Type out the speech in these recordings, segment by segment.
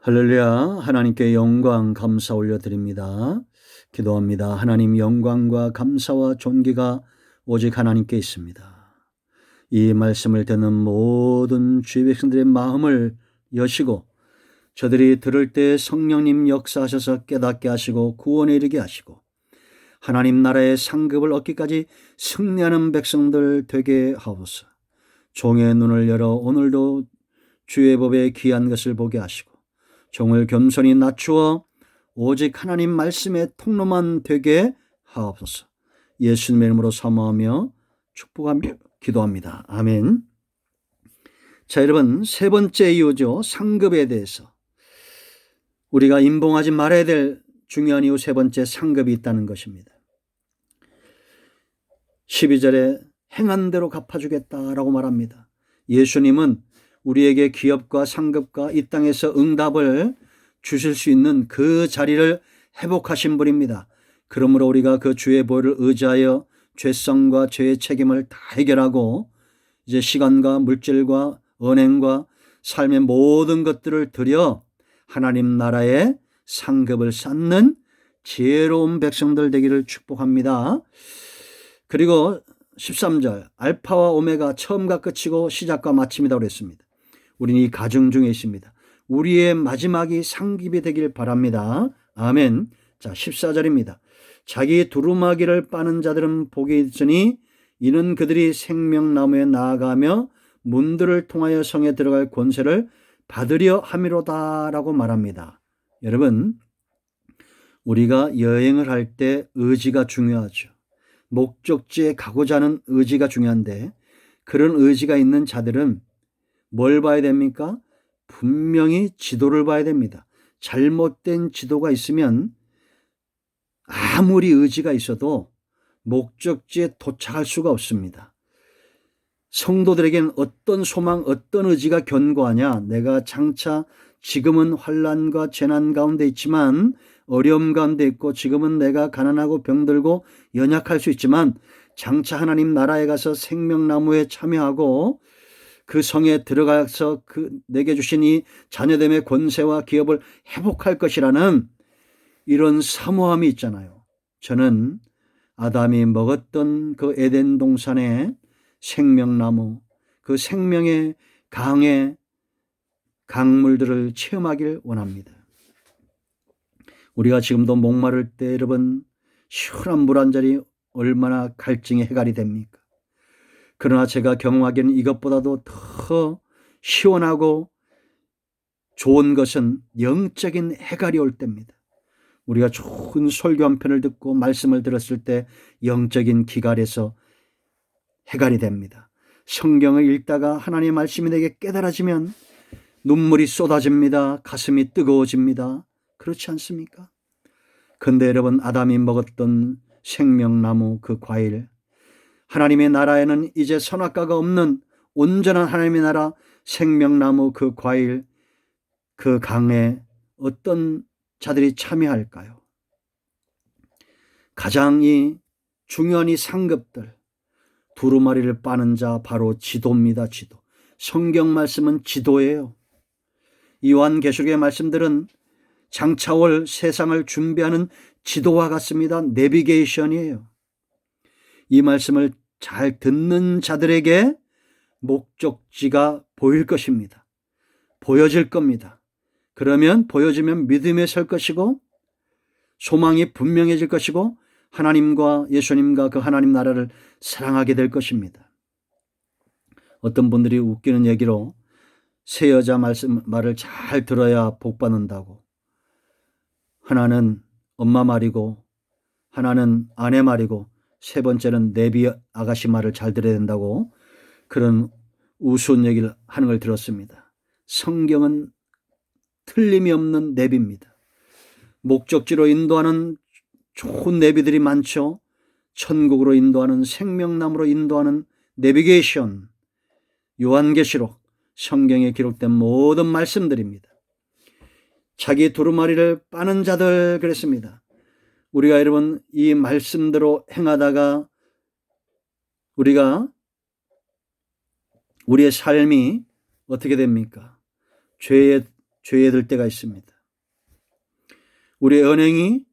할렐루야. 하나님께 영광 감사 올려드립니다. 기도합니다. 하나님, 영광과 감사와 존귀가 오직 하나님께 있습니다. 이 말씀을 듣는 모든 주의 백성들의 마음을 여시고 저들이 들을 때 성령님 역사하셔서 깨닫게 하시고 구원에 이르게 하시고 하나님 나라의 상급을 얻기까지 승리하는 백성들 되게 하옵소서. 종의 눈을 열어 오늘도 주의 법에 귀한 것을 보게 하시고 종을 겸손히 낮추어 오직 하나님 말씀의 통로만 되게 하옵소서. 예수님의 이름으로 사모하며 축복하며 기도합니다. 아멘. 자, 여러분, 세 번째 이유죠. 상급에 대해서. 우리가 임봉하지 말아야 될 중요한 이유 세 번째, 상급이 있다는 것입니다. 12절에 행한 대로 갚아주겠다라고 말합니다. 예수님은 우리에게 기업과 상급과 이 땅에서 응답을 주실 수 있는 그 자리를 회복하신 분입니다. 그러므로 우리가 그 주의 보혈을 의지하여 죄성과 죄의 책임을 다 해결하고 이제 시간과 물질과 은행과 삶의 모든 것들을 들여 하나님 나라의 상급을 쌓는 지혜로운 백성들 되기를 축복합니다. 그리고 13절, 알파와 오메가, 처음과 끝이고 시작과 마침이라고 그랬습니다. 우리는 이 가정 중에 있습니다. 우리의 마지막이 상급이 되길 바랍니다. 아멘. 자, 14절입니다. 자기 두루마기를 빠는 자들은 복이 있으니 이는 그들이 생명나무에 나아가며 문들을 통하여 성에 들어갈 권세를 받으려 함이로다 라고 말합니다. 여러분, 우리가 여행을 할 때 의지가 중요하죠. 목적지에 가고자 하는 의지가 중요한데 그런 의지가 있는 자들은 뭘 봐야 됩니까? 분명히 지도를 봐야 됩니다. 잘못된 지도가 있으면 아무리 의지가 있어도 목적지에 도착할 수가 없습니다. 성도들에게는 어떤 소망, 어떤 의지가 견고하냐? 내가 장차 지금은 환난과 재난 가운데 있지만 어려움 가운데 있고 지금은 내가 가난하고 병들고 연약할 수 있지만 장차 하나님 나라에 가서 생명나무에 참여하고 그 성에 들어가서 내게 주신 이 자녀됨의 권세와 기업을 회복할 것이라는 이런 사모함이 있잖아요. 저는 아담이 먹었던 그 에덴 동산의 생명나무, 그 생명의 강의 강물들을 체험하길 원합니다. 우리가 지금도 목마를 때 여러분 시원한 물 한 잔이 얼마나 갈증의 해갈이 됩니까? 그러나 제가 경험하기에는 이것보다도 더 시원하고 좋은 것은 영적인 해갈이 올 때입니다. 우리가 좋은 설교 한 편을 듣고 말씀을 들었을 때 영적인 기갈에서 해갈이 됩니다. 성경을 읽다가 하나님의 말씀이 내게 깨달아지면 눈물이 쏟아집니다. 가슴이 뜨거워집니다. 그렇지 않습니까? 그런데 여러분, 아담이 먹었던 생명나무 그 과일, 하나님의 나라에는 이제 선악과가 없는 온전한 하나님의 나라 생명나무 그 과일, 그 강에 어떤 자들이 참여할까요? 가장 중요한 이 상급들, 두루마리를 빠는 자 바로 지도입니다. 지도. 성경 말씀은 지도예요. 요한계시록의 말씀들은 장차 올 세상을 준비하는 지도와 같습니다. 내비게이션이에요. 이 말씀을 잘 듣는 자들에게 목적지가 보일 것입니다. 보여질 겁니다. 그러면 보여지면 믿음에 설 것이고 소망이 분명해질 것이고 하나님과 예수님과 그 하나님 나라를 사랑하게 될 것입니다. 어떤 분들이 웃기는 얘기로 새 여자 말을 잘 들어야 복 받는다고, 하나는 엄마 말이고 하나는 아내 말이고 세 번째는 내비 아가씨 말을 잘 들어야 된다고 그런 우스운 얘기를 하는 걸 들었습니다. 성경은 틀림이 없는 내비입니다. 목적지로 인도하는 좋은 내비들이 많죠. 천국으로 인도하는, 생명나무로 인도하는 내비게이션, 요한계시록, 성경에 기록된 모든 말씀들입니다. 자기 두루마리를 빠는 자들 그랬습니다. 우리가 여러분 이 말씀대로 행하다가 우리의 삶이 어떻게 됩니까? 죄에 들 때가 있습니다. 우리의 언행이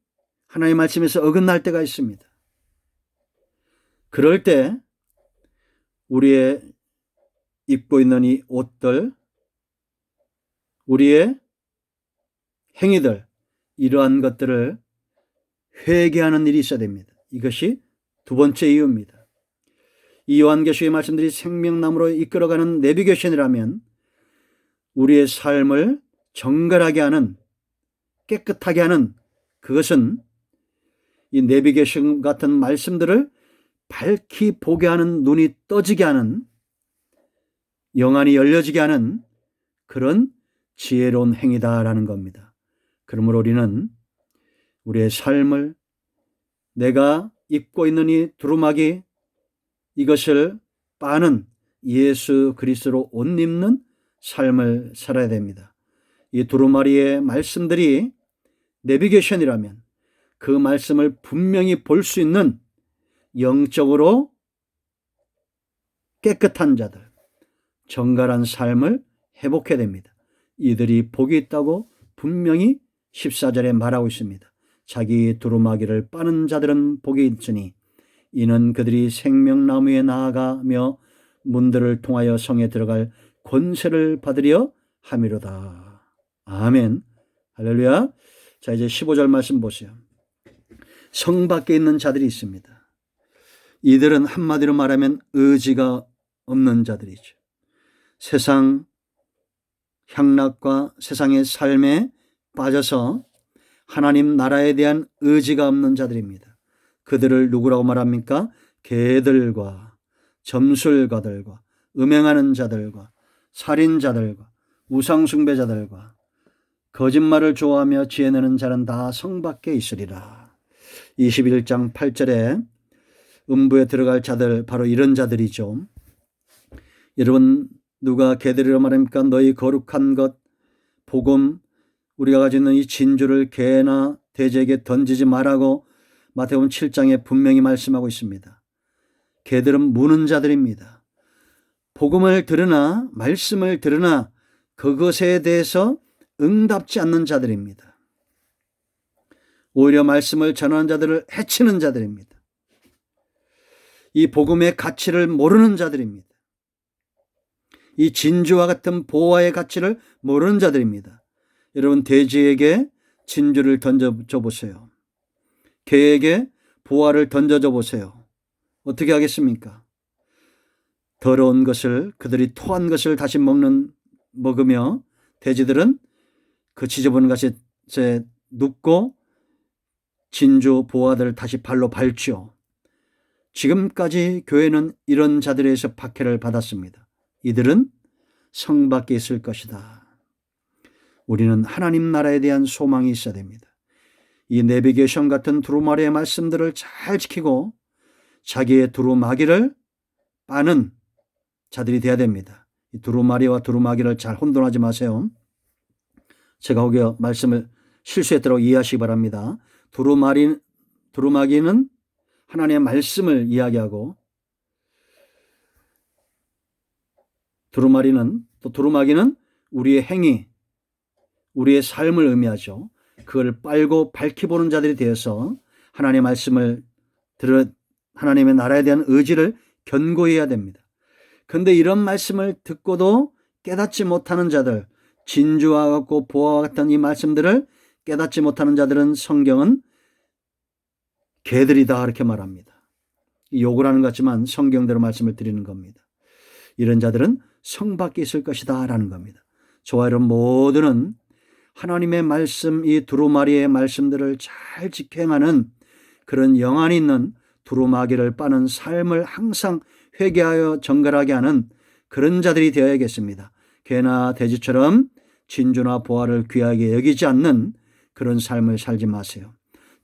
하나님의 말씀에서 어긋날 때가 있습니다. 그럴 때 우리의 입고 있는 이 옷들, 우리의 행위들, 이러한 것들을 회개하는 일이 있어야 됩니다. 이것이 두 번째 이유입니다. 이 요한계시의 말씀들이 생명나무로 이끌어가는 내비게이션이라면 우리의 삶을 정결하게 하는, 깨끗하게 하는, 그것은 이 내비게이션 같은 말씀들을 밝히 보게 하는, 눈이 떠지게 하는, 영안이 열려지게 하는 그런 지혜로운 행위다라는 겁니다. 그러므로 우리는 우리의 삶을, 내가 입고 있는 이 두루마기, 이것을 빠는 예수 그리스도로 옷 입는 삶을 살아야 됩니다. 이 두루마리의 말씀들이 내비게이션이라면 그 말씀을 분명히 볼 수 있는 영적으로 깨끗한 자들, 정갈한 삶을 회복해야 됩니다. 이들이 복이 있다고 분명히 14절에 말하고 있습니다. 자기 두루마기를 빠는 자들은 복이 있으니 이는 그들이 생명나무에 나아가며 문들을 통하여 성에 들어갈 권세를 받으려 함이로다. 아멘. 할렐루야. 자, 이제 15절 말씀 보세요. 성 밖에 있는 자들이 있습니다. 이들은 한마디로 말하면 의지가 없는 자들이죠. 세상 향락과 세상의 삶에 빠져서 하나님 나라에 대한 의지가 없는 자들입니다. 그들을 누구라고 말합니까? 개들과 점술가들과 음행하는 자들과 살인자들과 우상숭배자들과 거짓말을 좋아하며 지혜내는 자는 다 성 밖에 있으리라. 21장 8절에 음부에 들어갈 자들, 바로 이런 자들이죠. 여러분, 누가 개들이라고 말합니까? 너희 거룩한 것, 복음, 우리가 가지고 있는 이 진주를 개나 돼지에게 던지지 말라고 마태복음 7장에 분명히 말씀하고 있습니다. 개들은 무는 자들입니다. 복음을 들으나 말씀을 들으나 그것에 대해서 응답지 않는 자들입니다. 오히려 말씀을 전하는 자들을 해치는 자들입니다. 이 복음의 가치를 모르는 자들입니다. 이 진주와 같은 보화의 가치를 모르는 자들입니다. 여러분, 돼지에게 진주를 던져줘 보세요. 개에게 보화를 던져줘 보세요. 어떻게 하겠습니까? 더러운 것을, 그들이 토한 것을 다시 먹으며 돼지들은 그 지저분한 것에 눕고 진주 보화들을 다시 발로 밟죠. 지금까지 교회는 이런 자들에서 박해를 받았습니다. 이들은 성 밖에 있을 것이다. 우리는 하나님 나라에 대한 소망이 있어야 됩니다. 이 내비게이션 같은 두루마리의 말씀들을 잘 지키고 자기의 두루마기를 빠는 자들이 되어야 됩니다. 이 두루마리와 두루마기를 잘 혼돈하지 마세요. 제가 거기 말씀을 실수했다고 이해하시기 바랍니다. 두루마기는 하나님의 말씀을 이야기하고 두루마기는 우리의 행위, 우리의 삶을 의미하죠. 그걸 빨고 밝히 보는 자들이 되어서 하나님의 말씀을 하나님의 나라에 대한 의지를 견고히 해야 됩니다. 그런데 이런 말씀을 듣고도 깨닫지 못하는 자들, 진주와 같고 보화와 같은 이 말씀들을 깨닫지 못하는 자들은 성경은 개들이다 이렇게 말합니다. 욕을 하는 것 같지만 성경대로 말씀을 드리는 겁니다. 이런 자들은 성 밖에 있을 것이다 라는 겁니다. 저와 여러분 모두는 하나님의 말씀, 이 두루마리의 말씀들을 잘 직행하는 그런 영안이 있는 두루마기를 빠는 삶을 항상 회개하여 정결하게 하는 그런 자들이 되어야겠습니다. 개나 돼지처럼 진주나 보화를 귀하게 여기지 않는 그런 삶을 살지 마세요.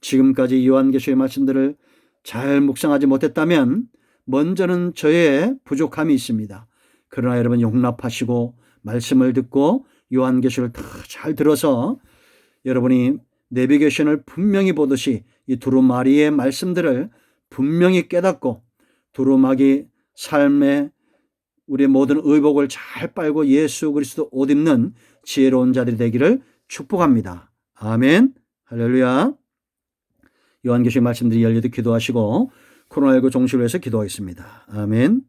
지금까지 요한계시의 말씀들을 잘 묵상하지 못했다면 먼저는 저의 부족함이 있습니다. 그러나 여러분 용납하시고 말씀을 듣고 요한계시를 다 잘 들어서 여러분이 내비게이션을 분명히 보듯이 이 두루마리의 말씀들을 분명히 깨닫고 두루마기 삶에 우리의 모든 의복을 잘 빨고 예수 그리스도 옷 입는 지혜로운 자들이 되기를 축복합니다. 아멘. 할렐루야. 요한계시록 말씀들이 열려도 기도하시고 코로나19 종식을 위해서 기도하겠습니다. 아멘.